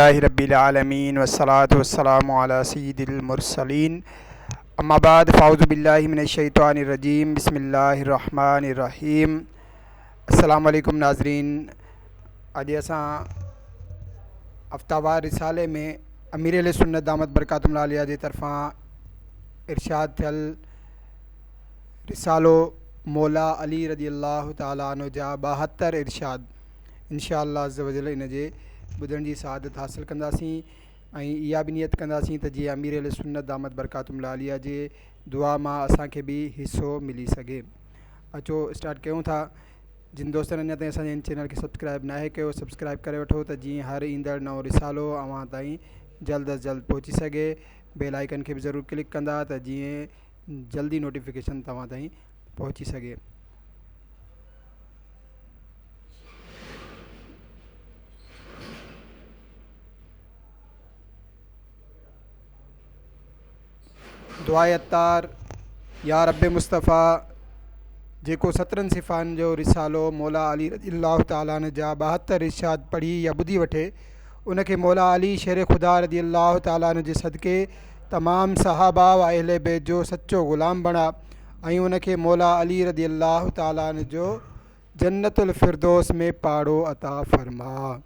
रब्बिल आलमीन वस्सलातु वस्सलामु अला सय्यिदिल मुरसलीन अम्मा बाद फ़ाऊज़ु बिल्लाहि मिनश शैतानिर रजीम बिस्मिल्लाहिर रहमानिर रहीम। अस्सलामु अलैकुम नाज़रीन। अॼु असां हफ़्तावार रिसाले में अमीर अहले सुन्नत दामत बरकातुहुल आलिया जे तरफ़ां इरशाद थियल रिसालो मौला अली रज़ियल्लाहु ताला अन्हु जा 72 इरशाद इंशाअल्लाह अज़्ज़ व जल इन जे ॿुधण जी सआदत हासिल कंदासीं ऐं इहा बि नियत कंदासीं त जीअं अमीर अहले सुन्नत दामत बरकातुहुल आलिया जे दुआ मां असांखे बि हिसो मिली सघे। अचो स्टार्ट कयूं था। जिन दोस्तनि अञा ताईं असांजे इन चैनल खे सब्सक्राइब नाहे कयो, सब्सक्राइब करे वठो त जीअं हर ईंदड़ नओं रिसालो अव्हां ताईं जल्द अज़ जल्द पहुची सघे। बेल आइकन खे बि ज़रूरु क्लिक कंदा त जीअं जल्दी नोटिफिकेशन तव्हां ताईं पहुची सघे। दुआए अत्तार या रब मुस्तफ़ा जेको 17 सिफ़ान जो रिसालो मौला अली रज़ियल्लाहु ताला अन्हु जा 72 इरशाद पढ़ी या ॿुधी वठे, उनखे मौला अली शेर ख़ुदा रज़ियल्लाहु ताला अन्हु जे सदक़े तमाम सहाबा व अहले बैत जो सच्चो ग़ुलाम बणा ऐं उनखे मौला अली रज़ियल्लाहु ताला अन्हु जो जन्नतुल फ़िरदौस में पाड़ो अता फ़रमा।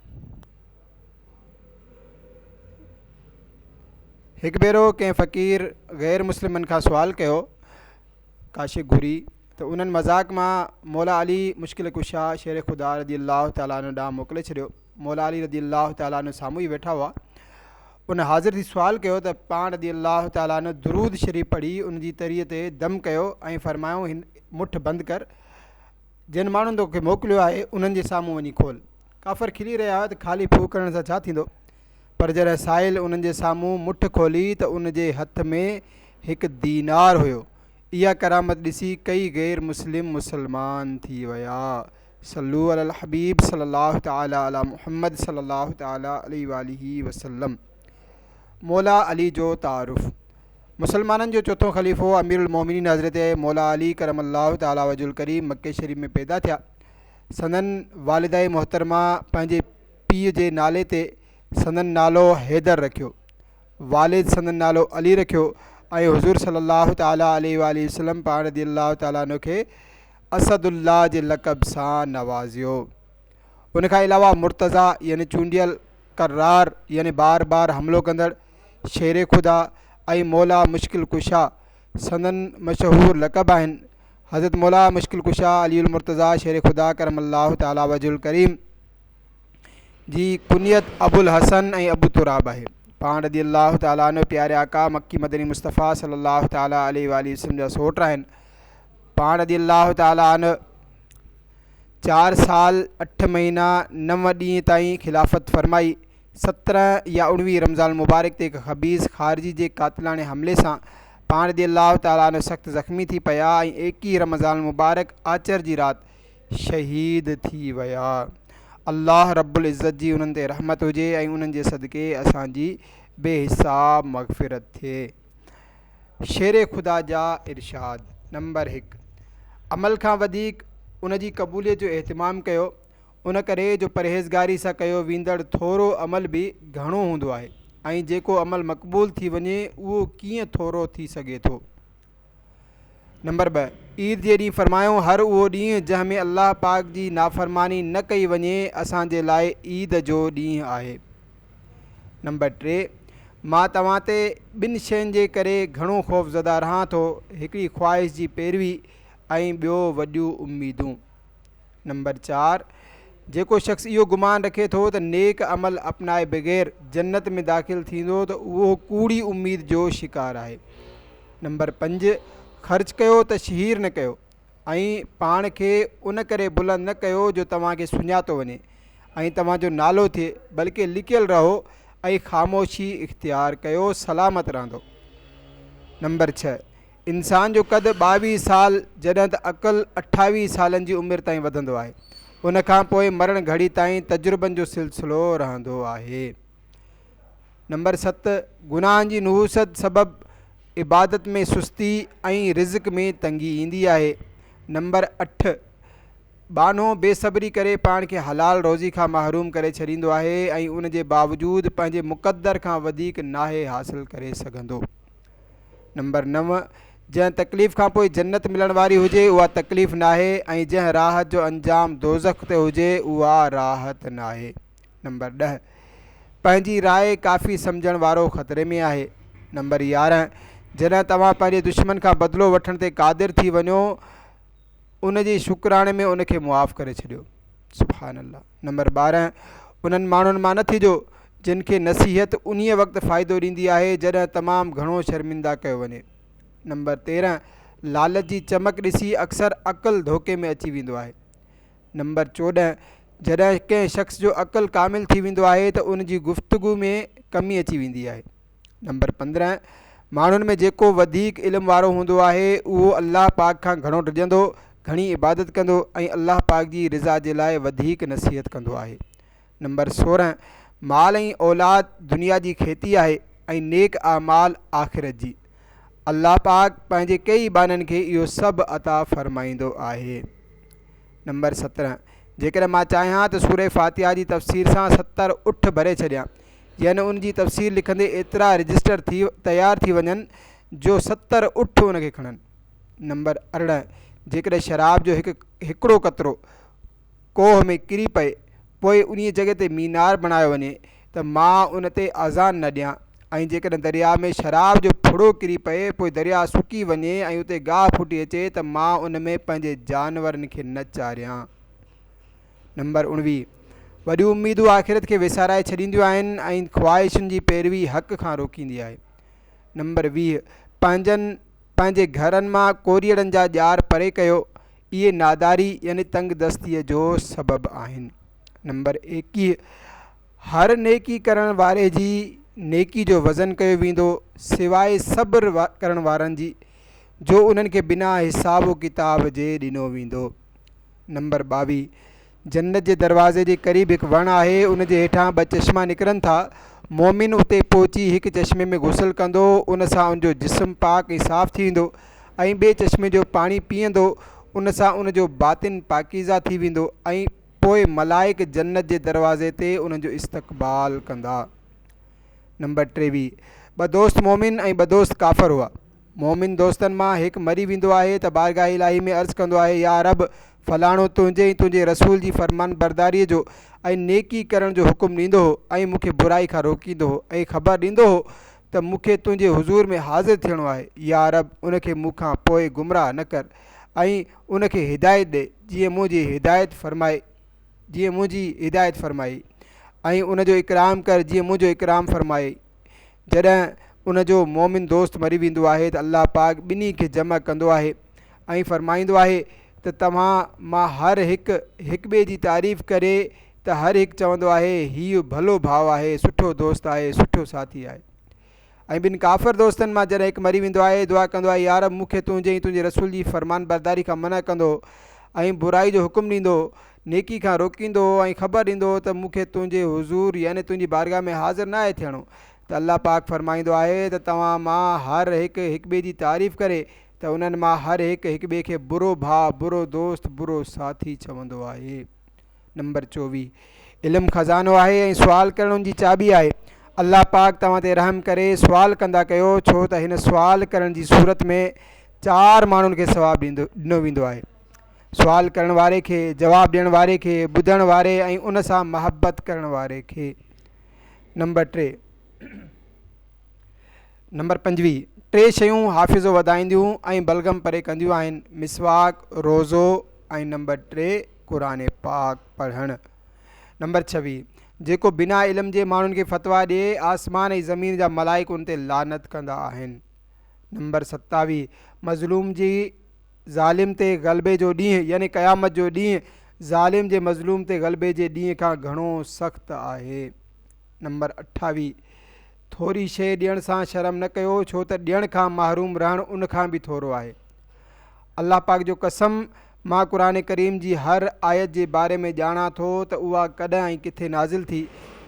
एक भेरो कंहिं फ़क़ीर गैर मुस्लिमन खां सुवाल कयो काशिक घुरी त उन्हनि मज़ाक मां मौला अली मुश्किल कुशा शेर ख़ुदा रज़ियल्लाहु ताला अन्हु ॾांहुं मोकिले छॾियो। मौला अली रज़ियल्लाहु ताला अन्हु साम्हूं ई वेठा हुआ। उन हाज़िर थी सुवाल कयो त पाण रज़ियल्लाहु ताला अन्हु दुरूद शरीफ़ पढ़ी उन जी तरीअ ते दम कयो ऐं फ़रमायो हिन मुठ बंदि कर, जिन माण्हुनि तोखे मोकिलियो आहे उन्हनि जे साम्हूं वञी खोल। काफ़र खिली रहिया हुआ त ख़ाली फूक करण सां छा थींदो, पर जॾहिं साहिल उन्हनि जे साम्हूं मुठ खोली त उन जे हथ में हिकु दीनार हुयो। इहा करामत ॾिसी कई गैर मुस्लिम मुसलमान थी विया। सल्लू अलल हबीब सल्लल्लाहु ताला अला मुहम्मद सल्लल्लाहु ताला अलैहि वालिहि वसल्लम। मौला अली जो तारुफ़। मुसलमाननि जो चौथों ख़लीफ़ो अमीरुल मोमिनीन हज़रत मौला अली करमल्लाहु ताला वजुल करीम मक्के शरीफ़ में पैदा थिया। संदन वालिदा मोहतरमा पंहिंजे पीउ जे नाले ते संदन नालो हैदर रखियो, वालिद संदन नालो अली रखियो ऐं हुज़ूर सल्लल्लाहु ताला अलैहि वालिहि वसल्लम पाण रज़ियल्लाहु ताला अन्हु खे असदुल्लाह जे लक़ब सां नवाज़ियो। उन खां अलावा मुर्तज़ा यानी चूंडियल, कर्रार यानी बार बार हमिलो कंदड़, शेर ख़ुदा ऐं मौला मुश्किल कुशा संदन मशहूर लक़ब आहिनि। हज़रत मौला मुश्किल कुशा अलीउल मुर्तज़ा शेर ख़ुदा करमल्लाहु ताला वजुल करीम जी कुनियत अबुल हसन ऐं अबू तुराब आहे। पाण रज़ियल्लाहु ताला अन्हु प्यारे आका मक्की मदनी मुस्तफ़ा सल्लल्लाहु ताला अलैहि वालिहि वसल्लम जा सोट आहिनि। पाण रज़ियल्लाहु ताला अन्हु 4 साल 8 महीना 9 ॾींहं ताईं खिलाफ़त फरमाई। 17 या 19 रमज़ान मुबारक ते हिकु ख़बीस ख़ारिजी जे कातिलाने हमले सां पाण रज़ियल्लाहु ताला अन्हु सख़्तु ज़ख़्मी थी पिया ऐं 21 रमज़ान मुबारक आचर जी राति शहीद थी विया। अल्लाह रब्बुल इज़्ज़त जी उन्हनि ते रहमत हुजे ऐं उन्हनि जे सदक़े असांजी बेहिसाब मग़फ़िरत थिए। शेर ख़ुदा जा इरशाद। नंबर 1, अमल खां वधीक उन जी क़बूलियत जो एहतिमाम कयो, उन करे जो परहेज़गारी सां कयो वेंदड़ थोरो अमल बि घणो हूंदो आहे ऐं जेको अमल मक़बूल थी वञे उहो कीअं थोरो थी सघे थो। नंबर 2, ईद जे ॾींहुं फ़रमायो हर उहो ॾींहुं जंहिं में अल्लाह पाक जी नाफ़रमानी न कई वञे असांजे लाइ ईद जो ॾींहुं आहे। नंबर 3, मां तव्हां ते 2 शयुनि जे करे घणो ख़ौफ़ज़दा रहां थो, हिकिड़ी ख़्वाहिश जी पैरवी ऐं ॿियो वॾियूं उम्मीदूं। नंबर 4, जेको शख़्स इहो गुमान रखे थो त नेक अमल अपनाए बग़ैर जन्नत में दाख़िल थींदो त उहो कूड़ी उम्मीद जो शिकार आहे। नंबर 5, ख़र्च कयो त शहीर न कयो ऐं पाण खे उन करे बुलंद न कयो जो तव्हांखे सुञातो वञे ऐं तव्हांजो नालो थिए, बल्कि लिकियल रहो ऐं ख़ामोशी इख़्तियार कयो, सलामत रहंदो। नंबर 6, इंसान जो क़द 22 साल जॾहिं त अक़ल 28 सालनि जी उमिरि ताईं वधंदो आहे। उन खां पोइ मरण घड़ी ताईं तजुर्बनि जो सिलसिलो रहंदो आहे। नंबर 7, गुनाहनि जी नुहूसत सबबु इबादत में सुस्ती ऐं रिज़्क़ में तंगी ईंदी आहे। नंबर 8, बानो बेसब्री करे पाण खे हलाल रोज़ी खां महरूम करे छॾींदो आहे ऐं उन जे बावजूदु पंहिंजे मुक़दर खां वधीक नाहे हासिल करे सघंदो। नंबर 9, जंहिं तकलीफ़ खां पोइ जन्नत मिलण वारी हुजे उहा तकलीफ़ नाहे ऐं जंहिं राहत जो अंजाम दोज़ख ते हुजे उहा राहत नाहे। नंबर 10, पंहिंजी राय काफ़ी सम्झण वारो ख़तरे में आहे। नंबर 11, जॾहिं तव्हां पंहिंजे दुश्मन खां बदिलो वठण ते क़ादिर थी वञो उन जी शुक्राणे में उनखे मुआफ़ करे छॾियो। सुभान अल्लाह। नंबर 12, उन्हनि माण्हुनि मां न थिजो जिन खे नसीहत उन वक़्तु फ़ाइदो ॾींदी आहे जॾहिं तमामु घणो शर्मिंदा कयो वञे। नंबर 13, लालच जी चमक ॾिसी अक्सर अक़ुलु धोखे में अची वेंदो आहे। नंबर 14, जॾहिं कंहिं शख़्स जो अक़ुलु कामिल थी वेंदो आहे त उन जी गुफ़्तगू में कमी अची वेंदी आहे। नंबर 15, माण्हुनि में जेको वधीक इल्मु वारो हूंदो आहे उहो अल्लाह पाक खां घणो डिॼंदो, घणी इबादत कंदो ऐं अल्लाह पाक जी रिज़ा जे लाइ वधीक नसीहत कंदो आहे। नंबर 16, माल ऐं औलाद दुनिया जी खेती आहे ऐं नेक आमाल आख़िरत जी। अल्लाह पाक पंहिंजे कई बाननि खे इहो सभु अता फ़रमाईंदो आहे। नंबर 17, जेकॾहिं मां चाहियां त सूरह फ़ातिहा जी तफ़सीर सां 70 उठ भरे छॾियां, यानी उन जी तफ़सीर लिखंदे एतिरा रजिस्टर तयारु थी वञनि जो 70 उठ उनखे खणनि। नंबर 18, जेकॾहिं शराब जो हिकिड़ो कतरो कोह में किरी पए पोइ उन जॻह ते मीनार बणायो वञे त मां उन ते अज़ान न ॾियां, ऐं जेकॾहिं दरिया में शराब जो फुड़ो किरी पए पोइ दरिया सुकी वञे ऐं उते गाह फुटी अचे त मां उन में पंहिंजे जानवरनि खे न चाढ़ियां। नंबर 19, वॾियूं उम्मीदूं आख़िरत खे विसाराए छॾींदियूं आहिनि ऐं ख़्वाहिशुनि जी पैरवी हक़ खां रोकींदी आहे। नंबर 20, पंहिंजे घरनि मां कोरीअड़नि जा ॼार परे कयो, इहे नादारी यानी तंग दस्तीअ जो सबबु आहिनि। नंबर 21, हर नेकी करण वारे जी नेकी जो वज़न कयो वेंदो सवाइ सब्र करण वारनि जी जो उन्हनि खे बिना हिसाब किताब जे ॾिनो वेंदो। नंबर 22, जन्नत जे दरवाज़े जे क़रीब हिकु वणु आहे, उन जे हेठां 2 चश्मा निकिरनि था। मोमिन उते पहुची हिकु चश्मे में गुसल कंदो, उन सां उनजो जिस्म पाक ऐं साफ़ थी वेंदो ऐं ॿिए चश्मे जो पाणी पीअंदो, उन सां उनजो बातिन पाकीज़ा थी वेंदो ऐं पोइ मलाइक जन्नत जे दरवाज़े ते उनजो इस्तक़बाल कंदा। नंबर 23, 2 दोस्त मोमिन ऐं 2 दोस्त काफ़र हुआ। मोमिन दोस्तनि मां हिकु मरी वेंदो आहे त बारगाह इलाही में अर्ज़ु कंदो आहे, या रब, फलाणो तुंहिंजे ऐं तुंहिंजे रसूल जी फ़रमान बरदारीअ जो ऐं नेकी करण जो हुकुम ॾींदो हो ऐं मूंखे बुराई खां रोकींदो हो ऐं ख़बर ॾींदो हो त मूंखे तुंहिंजे हुज़ूर में हाज़िर थियणो आहे। या रब, उनखे मूंखां पोइ गुमराह न कर ऐं उनखे हिदायत ॾे जीअं मुंहिंजी हिदायत फ़रमाई ऐं उनजो इकराम कर जीअं मुंहिंजो इकराम फ़रमाई। जॾहिं उनजो मोमिन दोस्त मरी वेंदो आहे त अल्लाह पाक ॿिन्ही खे जमा कंदो आहे ऐं फ़रमाईंदो आहे त तव्हां मां हर हिकु ॿिए जी तारीफ़ करे त हर हिकु चवंदो आहे हीउ भलो भाउ आहे, सुठो दोस्त आहे, सुठो साथी आहे। ऐं 2 काफ़िर दोस्तनि मां जॾहिं हिकु मरी वेंदो आहे, दुआ कंदो आहे, यार मूंखे तुंहिंजे ऐं तुंहिंजे रसूल जी फ़रमान बरदारी खां मना कंदो ऐं बुराई जो हुकुम ॾींदो, नेकी खां रोकींदो ऐं ख़बर ॾींदो त मूंखे तुंहिंजे हुज़ूर यानी तुंहिंजी बारगाह में हाज़िर न आहे थियणो, त अल्लाह पाक फ़रमाईंदो आहे त तव्हां मां हर हिकु ॿिए जी तारीफ़ करे त उन्हनि मां हर हिकु ॿिए खे बुरो भाउ, बुरो दोस्त, बुरो साथी चवंदो आहे। नंबर 24, इल्मु ख़ज़ानो आहे ऐं सुवाल करण जी चाबी आहे। अल्लाह पाक तव्हां ते रहम करे सुवाल कंदा कयो, छो त हिन सुवाल करण जी सूरत में 4 माण्हुनि खे सवाबु ॾिनो वेंदो आहे। सुवाल करण वारे खे, जवाबु ॾियण वारे खे, ॿुधण वारे ऐं उन सां महबत करण वारे खे। नंबर 25, 3 शयूं हाफ़िज़ो वधाईंदियूं ऐं बलगम परे कंदियूं आहिनि, मिसवाक, रोज़ो ऐं नंबर 3 क़ुरान पाक पढ़णु। नंबर 26, जेको बिना इल्म जे माण्हुनि खे फ़तवा ॾिए, आसमान ऐं ज़मीन जा मलाइक उन ते लानत कंदा आहिनि। नंबर 27, मज़लूम जी ज़ालिम ते ग़लबे जो ॾींहुं यानी क़यामत जो ॾींहुं ज़ालिम जे मज़लूम ते ग़लबे जे ॾींहं खां घणो सख़्तु आहे। नंबर 28, थोरी शइ ॾियण सां शर्म न कयो, छो त ॾियण खां महरूम रहणु उन खां बि थोरो आहे। अल्लाह पाक जो कसम, मां क़ुरान करीम जी हर आयत जे बारे में ॼाणा थो त उहा कॾहिं ऐं किथे नाज़िल थी।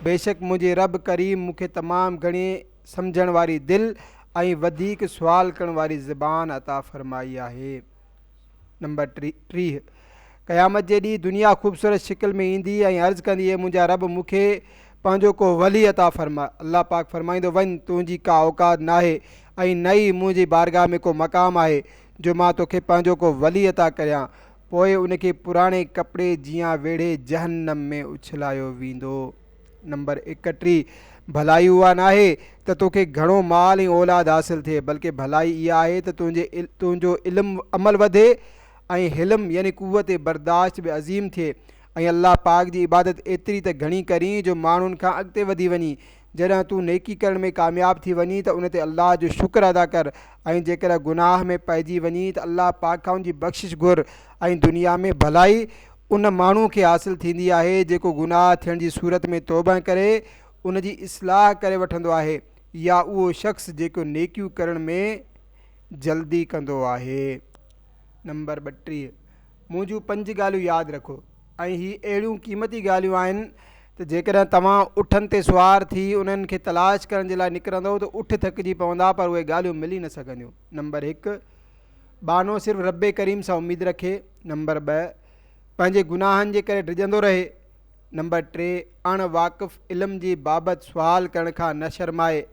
बेशक मुंहिंजे रब करीम मूंखे तमामु घणी सम्झण वारी दिलि ऐं वधीक सुवाल करण वारी ज़बान अता फ़रमाई आहे। नंबर 30, क़यामत जे ॾींहुं दुनिया ख़ूबसूरत शिकिल में ईंदी ऐं अर्ज़ु कंदी है मुंहिंजा रब मूंखे पंहिंजो को वली अता फरमा। अल्लाह पाक फरमाईंदो वञ तुंहिंजी का औकात नाहे ऐं न ई मुंहिंजी बारगाह में को मक़ाम आहे जो मां तोखे पंहिंजो को वली अता करियां। पोइ उनखे पुराणे कपिड़े जीअं वेढ़े जहन्नम में उछलायो वेंदो। नंबर 31, भलाई उहा नाहे त तोखे घणो माल ऐं औलाद हासिलु थिए, बल्कि भलाई इहा आहे त तुंहिंजो इल्मु अमल वधे ऐं हिल्म यानी कुवत बर्दाश्त बि अज़ीम थिए ऐं अल्लाह पाक जी इबादत एतिरी त घणी करी जो माण्हुनि खां अॻिते वधी वञी। जॾहिं तूं नेकी करण में कामयाबु थी वञी त उन ते अल्लाह जो शुक्र अदा कर ऐं जेकर गुनाह में पइजी वञी त अल्लाह पाक खां उनजी बख़्शिश घुर ऐं दुनिया में भलाई उन माण्हू खे हासिलु थींदी आहे जेको गुनाह थियण जी सूरत में तौबा करे उन जी इस्लाह करे वठंदो आहे या उहो शख़्स जेको नेकियूं करण में जल्दी कंदो आहे। नंबर 32, मुंहिंजूं 5 ॻाल्हियूं यादि रखो ऐं ही अहिड़ियूं क़ीमती ॻाल्हियूं आहिनि त जेकॾहिं तव्हां उठनि ते सुवार थी उन्हनि खे तलाश करण जे लाइ निकिरंदो त उठ थकिजी पवंदा पर उहे ॻाल्हियूं मिली न सघंदियूं। नंबर 1, बानो सिर्फ़ु रब करीम सां उमेदु रखे। नंबर 2, पंहिंजे गुनाहनि जे करे डिॼंदो रहे। नंबर 3, अण वाक़िफ़ इल्म जी बाबति सुवाल करण खां न शर्माए।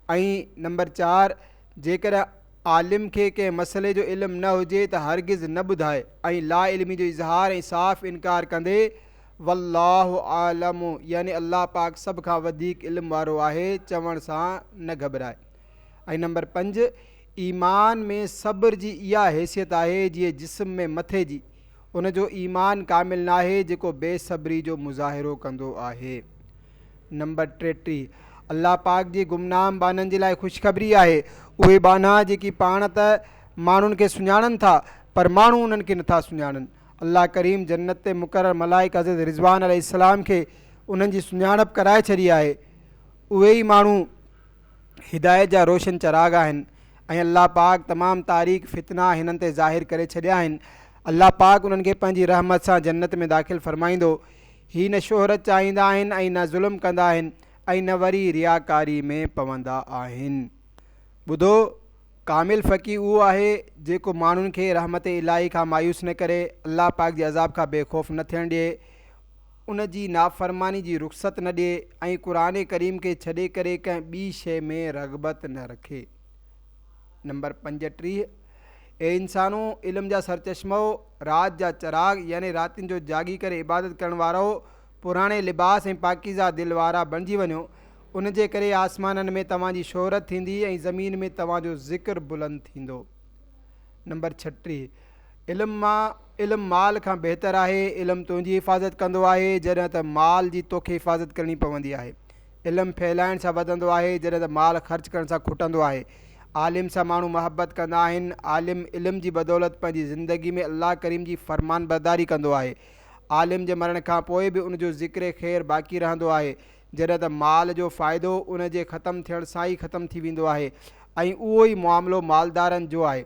ऐं नंबर 4, जेकॾहिं आलिम खे कंहिं मसइले जो इल्मु न हुजे त हरगिज़ न ॿुधाए ऐं ला इल्मी जो इज़हार ऐं साफ़ इनकार कंदे वल्लाहु आलम यानी अल्लाह पाक सभ खां वधीक इल्मु वारो आहे चवण सां न घबराए। ऐं नंबर 5, ईमान में सब्र जी इहा हैसियत आहे जीअं जिस्म में मथे जी। उनजो ईमान कामिल नाहे जेको बेसब्री जो मुज़ाहिरो कंदो आहे। नंबर 33, अल्लाह पाक जी गुमनाम बाननि जे लाइ ख़ुशख़बरी आहे। उहे बाना जेकी पाण त माण्हुनि खे सुञाणनि था पर माण्हू उन्हनि खे नथा सुञाणनि। अल्लाह करीम जन्नत ते मुक़रर मलाइक हज़रत रिज़वान अलैहिस्सलाम खे उन्हनि जी सुञाणप कराए छॾी आहे। उहे ई माण्हू हिदायत जा रोशन चराग आहिनि ऐं अल्लाह पाक तमामु तारीख़ फितना हिननि ते ज़ाहिर करे छॾिया आहिनि। अल्लाह पाक उन्हनि खे पंहिंजी रहमत सां जन्नत में दाख़िल फरमाईंदो। ही न शोहरत चाहींदा आहिनि ऐं न ज़ुल्म कंदा आहिनि ऐं न वरी रियाकारी में पवंदा आहिनि। ॿुधो, कामिल फ़क़ीह उहो आहे जेको माण्हुनि खे रहमत इलाही खां मायूस न करे, अल्लाह पाक जे अज़ाब खां बेखौफ़ न थियण ॾिए, उन जी नाफ़रमानी जी रुख़सत न ॾिए ऐं क़ुरान करीम खे छॾे करे कंहिं ॿी शइ में रग़बत न रखे। नंबर 35, ए इंसानो इल्म जा सरचश्मो राति जा चराग यानी रातिनि जो जागी करे इबादत करण वारो पुराणे लिबास ऐं पाकीज़ा दिलि वारा बणिजी वञो। उन जे करे आसमाननि में तव्हांजी शोहरत थींदी ऐं ज़मीन में तव्हांजो ज़िक्र बुलंद थींदो। नंबर 36, इल्मु माल खां बहितर आहे। इल्मु तुंहिंजी हिफ़ाज़त कंदो आहे जॾहिं त माल जी तोखे हिफ़ाज़त करणी पवंदी आहे। इल्मु फैलाइण सां वधंदो आहे जॾहिं त माल ख़र्च करण सां खुटंदो आहे। आलिम सां माण्हू मोहबत कंदा आहिनि। आलिम इल्म जी बदौलत पंहिंजी ज़िंदगी में अल्लाह करीम जी फ़रमान बरदारी कंदो आहे। आलिम जे मरण खां पोइ बि उनजो ज़िक्र ख़ैर बाक़ी रहंदो आहे जॾहिं त माल जो फ़ाइदो उन जे ख़तमु थियण सां ई ख़तमु थी वेंदो आहे। ऐं उहो ई मामिलो मालदारनि जो आहे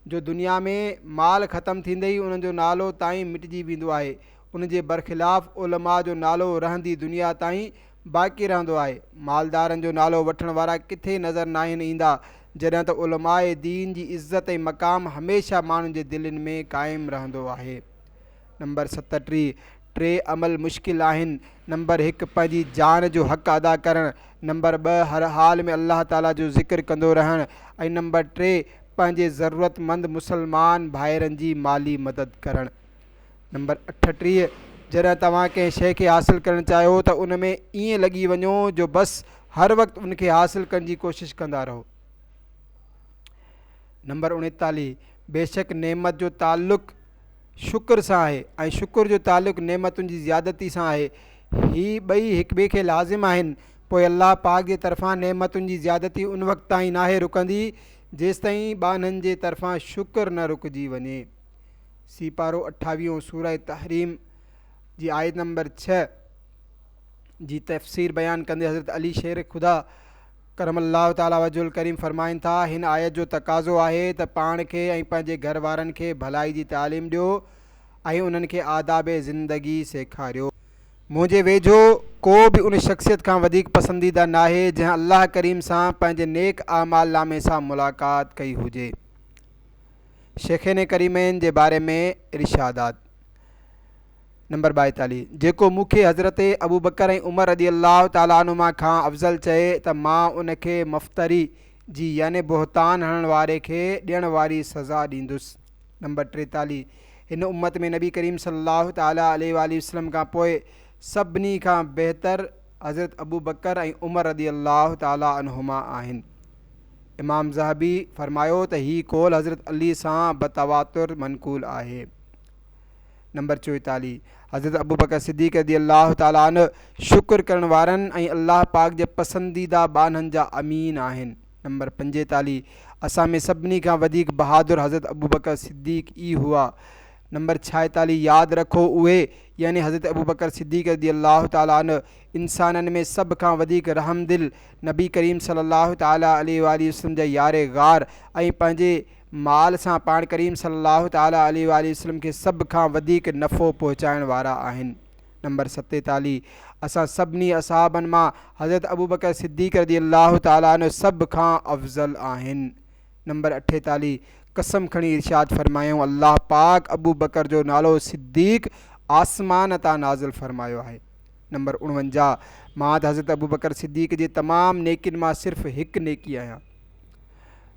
जो दुनिया में माल ख़तमु थींदे ई उन्हनि जो नालो ताईं मिटिजी वेंदो आहे। उन जे बरख़िलाफ़ उलमा जो नालो रहंदी दुनिया ताईं बाक़ी रहंदो आहे। मालदारनि जो नालो वठण वारा किथे नज़र न आहिनि ईंदा जॾहिं त उलमाए दीन जी इज़त ऐं मक़ाम हमेशह माण्हुनि जे दिलनि में क़ाइमु रहंदो आहे। नंबर 37, 3 अमल मुश्किल आहिनि। नंबर 1, पंहिंजी जान जो हक़ अदा करणु। नंबर 2, हर हाल में अल्लाह ताला जो ज़िक्र कंदो रहणु। ऐं नंबर 3, पंहिंजे ज़रूरतमंद मुसलमान भाइरनि जी माली मदद करणु। नंबर 38, जॾहिं तव्हां कंहिं शइ खे हासिलु करणु चाहियो त उन में ईअं लॻी वञो जो बसि हर वक़्तु उनखे हासिलु करण जी कोशिशि कंदा रहो। नंबर 39, बेशक नेमत जो ताल्लुक़ शुक्र सां आहे ऐं शुक्र जो ताल्लुक़ नेमतुनि जी ज़्यादती सां आहे। ही ॿई हिक ॿिए खे लाज़िम आहिनि। पोइ अल्लाह पाक जे तरफ़ां नेमतुनि जी ज़्यादती उन वक़्तु ताईं नाहे रुकंदी जेसिताईं बाननि जे तरफ़ां शुक्र न रुकिजी वञे। सीपारो 28 सूरह तहरीम जी आयत नंबर 6 जी तफ़सीर बयानु कंदे हज़रत अली शेर ख़ुदा करम अल्लाह ताला वजुल करीम फ़रमाइनि था, हिन आयत जो तक़ाज़ो आहे त पाण खे ऐं पंहिंजे घर वारनि खे भलाई जी तालीम ॾियो ऐं उन्हनि खे आदाब ज़िंदगी सेखारियो। मुंहिंजे वेझो को बि उन शख़्सियत खां वधीक पसंदीदा नाहे जंहिं अल्लाह करीम सां पंहिंजे नेक आमाल नामे सां मुलाक़ात कई हुजे। शेख़ेन करीमैन जे बारे में इरशादात। नंबर 42 जेको मूंखे हज़रत अबू बकर ऐं उमर रज़ी अल्लाह ताला अन्हुमा खां अफ़ज़ल चए त मां उनखे मफ़्तरी जी याने बहतान हणण वारे खे ॾियण वारी सज़ा ॾींदुसि। नंबर 43 हिन उम्मत में नबी करीम सल्लल्लाहु ताला अलैहि वसल्लम खां पोइ सभिनी खां बहितर हज़रत अबू बकर ऐं उमर रज़ी अल्लाह ताला अन्हुमा आहिनि। इमाम ज़हबी फ़रमायो त हीउ कौल हज़रत अली सां बतवातुर मनक़ूल आहे। नंबर 44 हज़रत अबू बकर सिद्दीक़ रज़ी अल्लाह ताला अन्हु शुक्र करण वारनि ऐं अल्लाह पाक जे पसंदीदा बाननि जा अमीन आहिनि। नंबर 45 असां में सभिनी खां वधीक बहादुर हज़रत अबू बकर सिद्दीक़ ई हुआ। नंबर 46 यादि रखो उहे यानी हज़रत अबू बकर सिद्दीक़ रज़ी अल्लाह ताला अन्हु इंसाननि में सभ खां वधीक रहमदिल नबी करीम सल्लल्लाहु ताला अलैहि वसल्लम जा यारे गार ऐं पंहिंजे माल सां पाण करीम सल्लल्लाहु ताला अलैहि वसल्लम खे सभ खां वधीक नफ़ो पहुचाइण वारा आहिनि। नंबर 47 असां सभिनी असहाबनि मां हज़रत अबू बकर सिद्दीक़ रज़ी अल्लाह ताला अन्हु सभ खां अफ़ज़ल आहिनि। नंबर 48 कसम खणी इरशाद फ़रमायूं अल्लाह पाक अबू बकर जो नालो सिद्दीक़ आसमान तां नाज़िल फ़रमायो आहे। नंबर 49 मां त हज़रत अबू बकर सिद्दीक़ जे तमामु नेकियुनि मां सिर्फ़ु हिकु नेकी आहियां।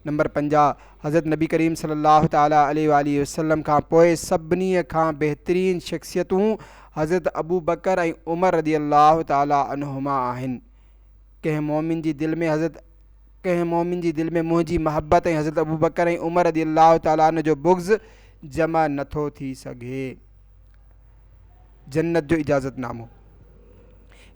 नंबर 50 हज़रत नबी करीम सल्लल्लाहु ताला अलैहि वसल्लम खां पोइ सभिनी खां बहितरीन शख़्सियतूं हज़रत अबू बकर ऐं उमर रज़ी अल्लाह ताला अन्हुमा आहिनि। कंहिं मोमिन जी दिलि में मुंहिंजी महबत ऐं हज़रत अबू बकर ऐं उमर रज़ी अल्लाह ताला अन्हु जो बुग़्ज़ जमा नथो थी सघे। जन्नत जो इजाज़तनामो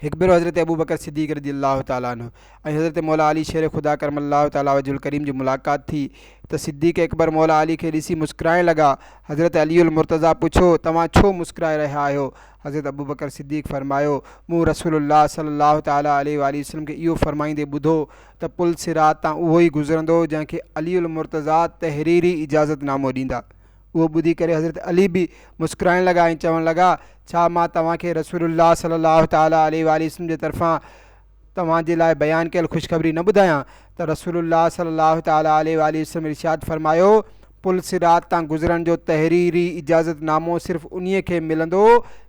हिकु भेरो हज़रत अबू बकर सिद्दीक़ रज़ी अल्लाह ताला अन्हु ऐं हज़रत मौला अली शेर ख़ुदा करमल्लाहु ताला वजहुल करीम जी मुलाक़ात थी त सिद्दीक़ अकबर मौला अली खे ॾिसी मुस्कुराइण लॻा। हज़रत अलीउल मुर्तज़ा पुछो तव्हां छो मुस्कुराए रहिया आहियो? हज़रत अबू बकर सिद्दीक़ फ़रमायो मूं रसूलुल्लाह सल्लल्लाहु ताला अलैहि वसल्लम खे इहो फ़रमाईंदे ॿुधो त पुल सिरात तां उहो ई गुज़रंदो जंहिंखे अलीउल मुर्तज़ा तहरीरी इजाज़तनामो ॾींदा। उहो ॿुधी करे हज़रत अली बि मुस्कुराइण लॻा ऐं चवणु लॻा छा मां तव्हांखे रसूलुल्लाह सल्लल्लाहु ताला अलैहि वसल्लम जे तरफ़ां तव्हांजे लाइ बयानु कयल ख़ुशख़बरी न ॿुधायां? त रसूलुल्लाह सल्लल्लाहु ताला अलैहि वसल्लम इरशाद फ़रमायो पुल सिरात तां गुज़रण जो तहरीरी इजाज़तनामो सिर्फ़ु उन्हीअ खे मिलंदो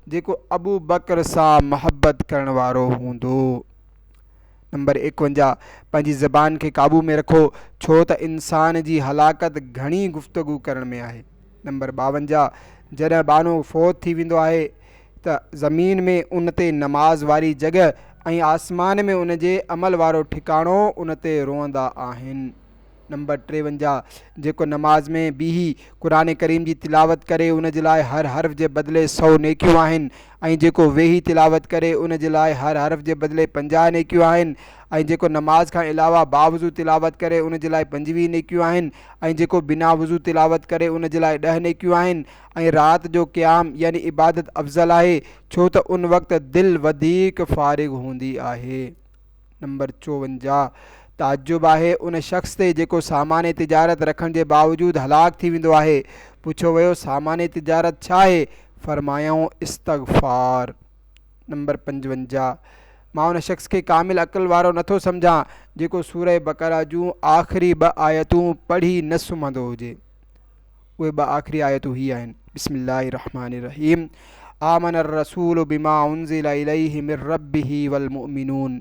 जेको अबू बकर सां महबत करण वारो हूंदो। नंबर 51 पंहिंजी ज़बान खे क़ाबू में रखो छो त इंसान जी हलाकत घणी गुफ़्तगू करण में आहे। नंबर 52 जॾहिं बानो फ़ौत थी वेंदो आहे त ज़मीन में उन ते नमाज़ वारी जॻह ऐं आसमान में उन जे अमल वारो ठिकाणो उन ते रोअंदा आहिनि। नंबर 53 जेको नमाज़ में बीही क़ुरान करीम जी तिलावत करे उन जे लाइ हर हर्फ़ जे बदिले 100 नेकियूं आहिनि ऐं जेको वेही तिलावत करे उन जे लाइ हर हर्फ़ जे बदिले 50 नेकियूं आहिनि ऐं जेको नमाज़ खां अलावा बावज़ू तिलावत करे उन जे लाइ 25 नेकियूं आहिनि ऐं जेको बिना वज़ू तिलावत करे उन जे लाइ 10 नेकियूं आहिनि ऐं राति जो क़याम यानी इबादत अफ़ज़ल आहे छो त उन वक़्तु दिलि वधीक फ़ारिग़ हूंदी आहे। नंबर 54 ताजुब आहे उन शख़्स ते जेको सामान तिजारत रखण जे बावजूदु हलाक थी वेंदो आहे। पुछो वियो सामान तिजारत छा आहे? फ़रमायूं इस्तग़फ़ार। नंबर 55 मां उन शख़्स खे कामिल अक़ल वारो नथो सम्झां जेको सूरह बक़रा जूं आख़िरी 2 आयतूं पढ़ी न सुम्हंदो हुजे। उहे 2 आख़िरी आयतूं ही आहिनि बिस्मिल्लाहिर रहमानिर रहीम आमनर रसूल बिमा उन्ज़िला इलैहि मिर रब्बिही वल मुअमिनून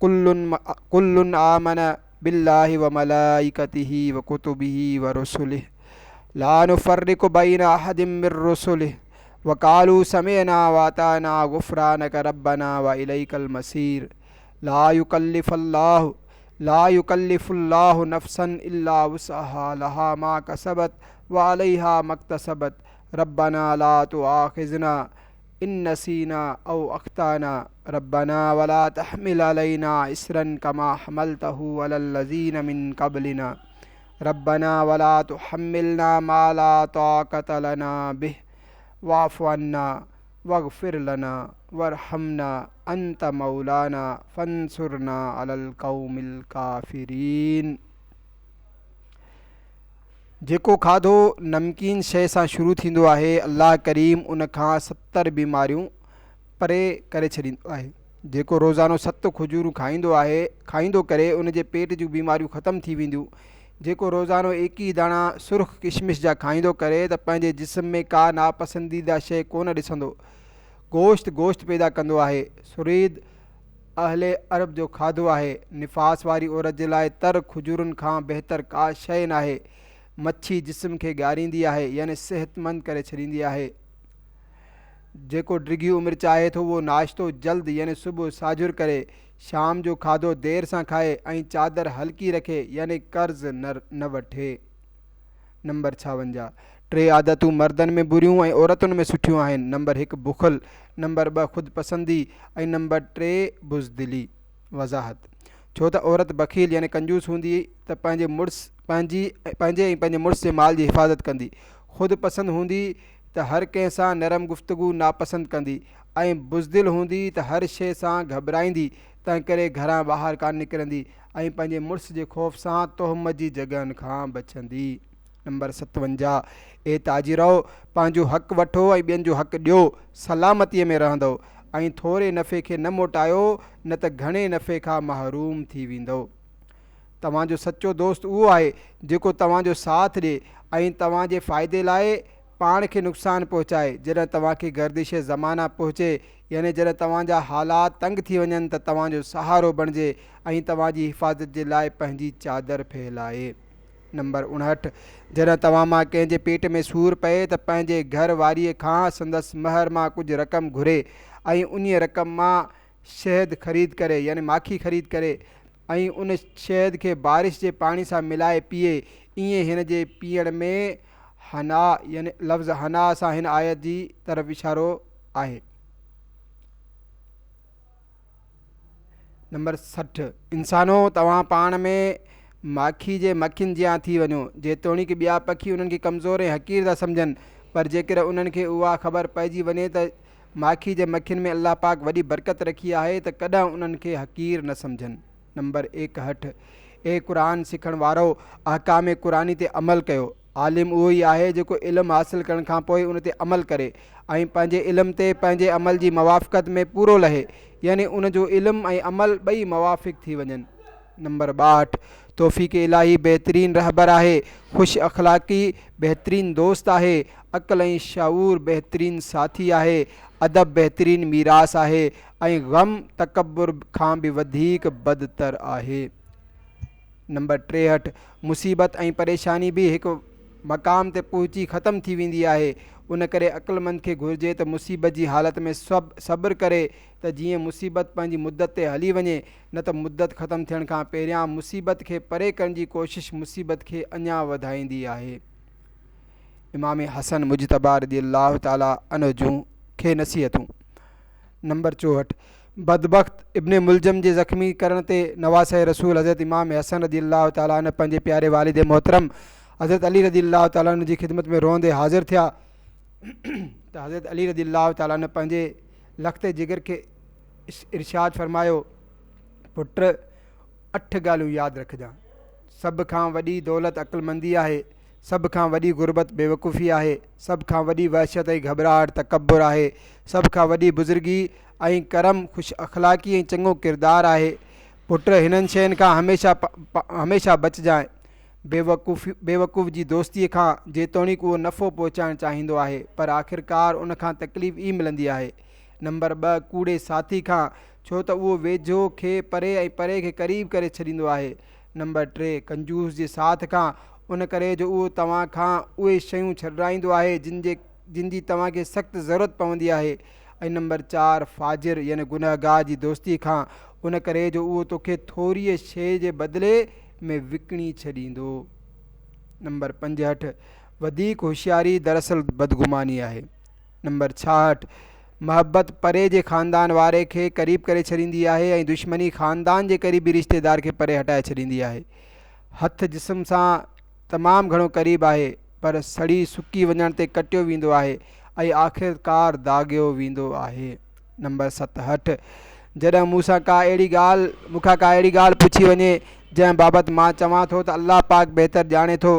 कुल्लुन आमन बिल्लाहि व मलाइकतिही व कुतुबिही व रुसुलिही ला नुफ़र्रिक़ु बैन अहदिम मिर रुसुलिही व क़ालू समिअना व अताना गुफ़्रानक रब्बना व इलैकल मसीर ला युकल्लिफ़ुल्लाहु नफ़्सन इल्ला वुसअहा लहा मा कसबत व अलैहा मक्तसबत रब्बना ला तुआख़िज़ना इन नसीना औ अख़्ताना रब्बना वला तहमिल अलैना इसरन कमा हमलतहु अलल लज़ीन मिन क़ब्लिना रब्बना वला तुहम्मिलना मा ला ताक़त लना बिह वाफ़ु अन्ना वग़फ़िर लना वरहमना अंत मौलाना फ़ंसुरना अलल क़ौमिल काफ़िरीन। जेको खाधो नमकीन शइ सां शुरू थींदो आहे अल्लाह करीम उन खां 70 बीमारियूं परे करे छॾींदो आहे। जेको रोज़ानो 7 खजूरूं खाईंदो करे उन जे पेट जूं बीमारियूं ख़तमु थी वेंदियूं। जेको रोज़ानो 21 दाणा सुर्ख़ किशमिश जा खाईंदो करे त पंहिंजे जिस्म में का नापसंदीदा शइ कोन ॾिसंदो। गोश्त पैदा कंदो आहे। सुरीद अहले अरब जो खाधो आहे। निफ़ास वारी औरत जे लाइ तर खजूरनि खां बहितर का शइ न आहे। मच्छी जिस्म खे ॻारींदी आहे, यानी सेहतमंद करे छॾींदी आहे। जेको डिघी उमिरि चाहे थो उहो नाश्तो जल्द यानी सुबुह साजुर करे, शाम जो खाधो देर सां खाए ऐं चादर हल्की रखे यानी कर्ज़ न वठे। नंबर 56। 3 आदतूं मर्दनि में बुरियूं ऐं औरतुनि में सुठियूं आहिनि। नंबर 1 बुखल, नंबर 2 ख़ुदि पसंदी ऐं नंबर 3 बुज़दिली। वज़ाहत। छो त औरत बखील यानी कंजूस हूंदी त पंहिंजे ऐं पंहिंजे मुड़ुस जे माल जी हिफ़ाज़त कंदी। ख़ुदि पसंदि हूंदी त हर कंहिं सां नरम गुफ़्तगू नापसंद कंदी ऐं बुज़दिल हूंदी त हर शइ सां घबराईंदी, तंहिं करे घरां ॿाहिरि कान निकिरंदी ऐं पंहिंजे मुड़ुस जे ख़ौफ़ सां तोहमत जी जॻहनि खां बचंदी। नंबर 57। ए ताजिरो, पंहिंजो हक़ वठो ऐं ॿियनि जो हक़ ॾियो, सलामतीअ में रहंदो ऐं थोरे नफ़े खे न मोटायो, न त घणे नफ़े खां महरूम थी वेंदो। तव्हांजो सचो दोस्त उहो आहे जेको तव्हांजो साथ ॾिए ऐं तव्हांजे फ़ाइदे लाइ पाण खे नुक़सानु पहुचाए। जॾहिं तव्हांखे गर्दिश ज़माना पहुचे यानी जॾहिं तव्हांजा हालात तंग थी वञनि त तव्हांजो सहारो बणिजे ऐं तव्हांजी हिफ़ाज़त जे लाइ पंहिंजी चादर फहिलाए। नंबर 59। जॾहिं तव्हां मां कंहिंजे पेट में सूरु पए त पंहिंजे घर वारीअ खां संदसि महर मां कुझु रक़म घुरे ऐं उन रक़म मां शहद ख़रीद करे यानी माखी ख़रीद करे ऐं उन शहद खे बारिश जे पाणी सां मिलाए पीए। ईअं हिन जे पीअण में हना यानी लफ़्ज़ हना सां हिन आयत जी तरफ़ इशारो आहे। नंबर 60। इंसानो, तव्हां पाण में माखी जे मखियुनि जियां थी वञो। जेतोणीकि ॿिया पखी उन्हनि खे कमज़ोर ऐं हक़ीर था सम्झनि, पर जेकर उन्हनि खे उहा ख़बर पइजी वञे त माखी जे मखियुनि में अल्लाह पाक वॾी बरकत रखी आहे त कॾहिं उन्हनि खे हक़ीर न सम्झनि। नंबर 61। ए क़ुरान सिखण वारो, अहकाम क़ुरानी ते अमल कयो। आलिम उहो ई आहे जेको इल्मु हासिल करण खां पोइ उन ते अमल करे ऐं पंहिंजे इल्म ते पंहिंजे अमल जी मवाफ़क़त में पूरो लहे, यानी उन जो इल्मु ऐं अमल ॿई मुवाफ़िक़ थी वञनि। नंबर 62। तौफ़ीक़ इलाही बहितरीन रहबर आहे। ख़ुशि अख़लाक़ी बहितरीन दोस्त आहे। अक़ल ऐं शऊर बहितरीन साथी आहे। अदब बहितरीन मीरास आहे ऐं ग़म तकब्बुर खां बि वधीक बदतर आहे। नंबर 63। मुसीबत ऐं परेशानी बि हिकु मक़ाम ते पहुची ख़तम थी वेंदी आहे। उन करे अक़लमंद खे घुरिजे त मुसीबत जी हालत में सब्र करे त जीअं मुसीबत पंहिंजी मुद्दत ते हली वञे, न त मुद्दत ख़तमु थियण खां पहिरियां मुसीबत खे परे करण जी कोशिशि मुसीबत खे अञा वधाईंदी आहे। इमाम हसन मुजतबा रज़ियल्लाहु ताला अन्हु जूं खे नसीहतूं। नंबर 64। बदबख्त इब्न मुलजम जे ज़ख़्मी करण ते नवासे रसूल हज़रत इमाम हसन रज़ियल्लाहु ताला अन्हु पंहिंजे प्यारे वालिद मोहतरम हज़रत अली रज़ियल्लाहु ताला अन्हु जी ख़िदमत में रोंदे हाज़िर थिया त हज़रत अली रज़ियल्लाहु ताला अन्हु पंहिंजे लख़्ते जिगर खे इरशाद फ़रमायो, पुट 8 ॻाल्हियूं यादि रखजांइ। सभ खां वॾी दौलत अक़लमंदी आहे। सभ खां वॾी गुरबत बेवकूफ़ी आहे। सभ खां वॾी वहशत ऐं घबराहट तकब्बुर आहे। सभ खां वॾी बुज़ुर्गी ऐं करम ख़ुशि अख़लाक़ी ऐं चङो किरदारु आहे। पुट हिननि शयुनि खां हमेशह बचिजांइ। बेवकूफ़ जी दोस्तीअ खां, जेतोणीकि उहो नफ़ो पहुचाइणु चाहींदो आहे पर आख़िरकार उन खां तकलीफ़ ई मिलंदी आहे। नंबर 2 कूड़े साथी खां, छो त उहो वेझो खे परे ऐं परे खे क़रीब करे छॾींदो आहे। नंबर 3 कंजूस जे साथ खां, उन करे जो उहो तव्हां खां उहे शयूं छॾाईंदो आहे जिन जी तव्हांखे सख़्तु ज़रूरत पवंदी आहे। ऐं नंबर 4 फ़ाजिर यानी गुनहगार जी दोस्ती खां, उन करे जो उहो तोखे थोरी शइ जे बदिले में विकिणी छॾींदो। नंबर 65 वधीक होशियारी दरअसल बदगुमानी आहे। नंबर 66 महबत परे जे ख़ानदान वारे खे क़रीब करे छॾींदी आहे ऐं दुश्मनी ख़ानदान जे क़रीबी रिश्तेदार खे परे हटाए छॾींदी आहे। हथ जिस्म सां तमामु घणो क़रीब आहे पर सड़ी सुकी वञण ते कटियो वेंदो आहे ऐं आख़िरकार दाॻियो वेंदो आहे। नंबर 67 जॾहिं मूंखां का अहिड़ी ॻाल्हि पुछी वञे जंहिं बाबति मां चवां थो त अल्लाह पाक बहितर ॼाणे थो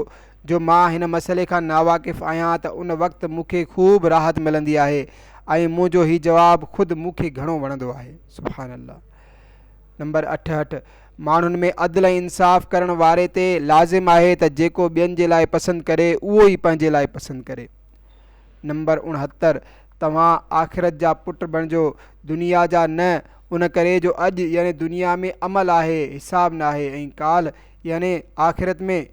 जो मां हिन मसइले खां नावाक़िफ़ आहियां, त उन वक़्तु मूंखे ख़ूब राहत मिलंदी आहे ऐं मुंहिंजो हीउ जवाबु ख़ुदि मूंखे घणो वणंदो आहे। सुभान अल्लाह। नंबर 68 माण्हुनि में अदल ऐं इंसाफ़ करण वारे ते लाज़िम आहे त जेको ॿियनि जे लाइ पसंदि करे उहो ई पंहिंजे लाइ पसंदि करे। नंबर 69 तव्हां आख़िरत जा पुट बणिजो, दुनिया जा न। उन करे जो अॼु यानी दुनिया में अमल आहे, हिसाब न आहे, ऐं काल यानी आख़िरत में,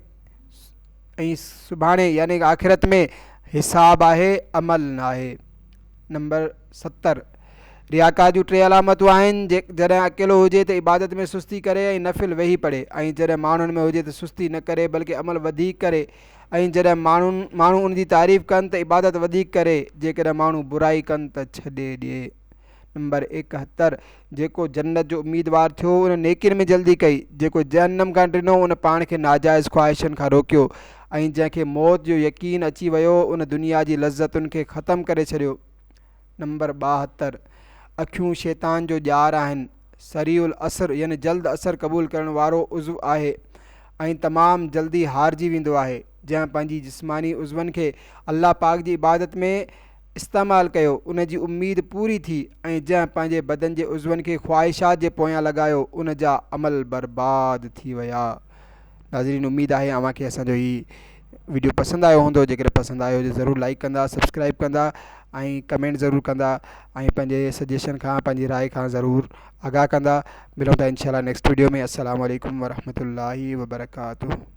ऐं सुभाणे यानी आख़िरत में हिसाब आहे, अमल न आहे। नंबर 70, रियाकार जूं 3 अलामतूं आहिनि। जॾहिं अकेलो हुजे त इबादत में सुस्ती करे ऐं नफ़िल वेही पढ़े, ऐं जॾहिं माण्हुनि में हुजे त सुस्ती न करे बल्कि अमल वधीक करे, ऐं जॾहिं माण्हू उन जी तारीफ़ कनि त इबादत वधीक करे, जेकॾहिं माण्हू बुराई कनि त छॾे ॾिए। नंबर 71, जेको जन्नत जो उम्मीदवार थियो उन नेकियुनि में जल्दी कई, जेको जहन्नम खां ॾिनो उन पाण खे नाजाइज़ ख़्वाहिशनि खां रोकियो, ऐं जंहिंखे मौत जो यकीन अची वियो उन दुनिया जी लज़्ज़तुनि खे ख़तमु करे छॾियो। नंबर 72, अखियूं शैतान जो ॼार आहिनि। सरीउल असर यानी जल्द असर क़बूल करण वारो उज़्व आहे ऐं तमामु जल्दी हारिजी वेंदो आहे। जंहिं पंहिंजी जिस्मानी उज़वनि खे अल्लाह पाक जी इबादत में इस्तेमालु कयो उन जी उम्मीद पूरी थी, ऐं जंहिं पंहिंजे बदन जे उज़वनि खे ख़्वाहिशात जे पोयां लॻायो उन जा अमल बर्बाद थी विया। नाज़रीन, उम्मीद आहे अव्हांखे असांजो हीउ वीडियो पसंदि आयो हूंदो। जेकर पसंदि आयो हुजे ज़रूरु लाइक कंदा, सब्सक्राइब कंदा ऐं कमेंट ज़रूरु कंदा, ऐं पंहिंजे सजेशन खां, पंहिंजी राय खां ज़रूरु आगाह कंदा। मिलूं था इंशाल्लाह नेक्स्ट वीडियो में। अस्सलामु अलैकुम वरहमतुल्लाहि वबरकातुहू।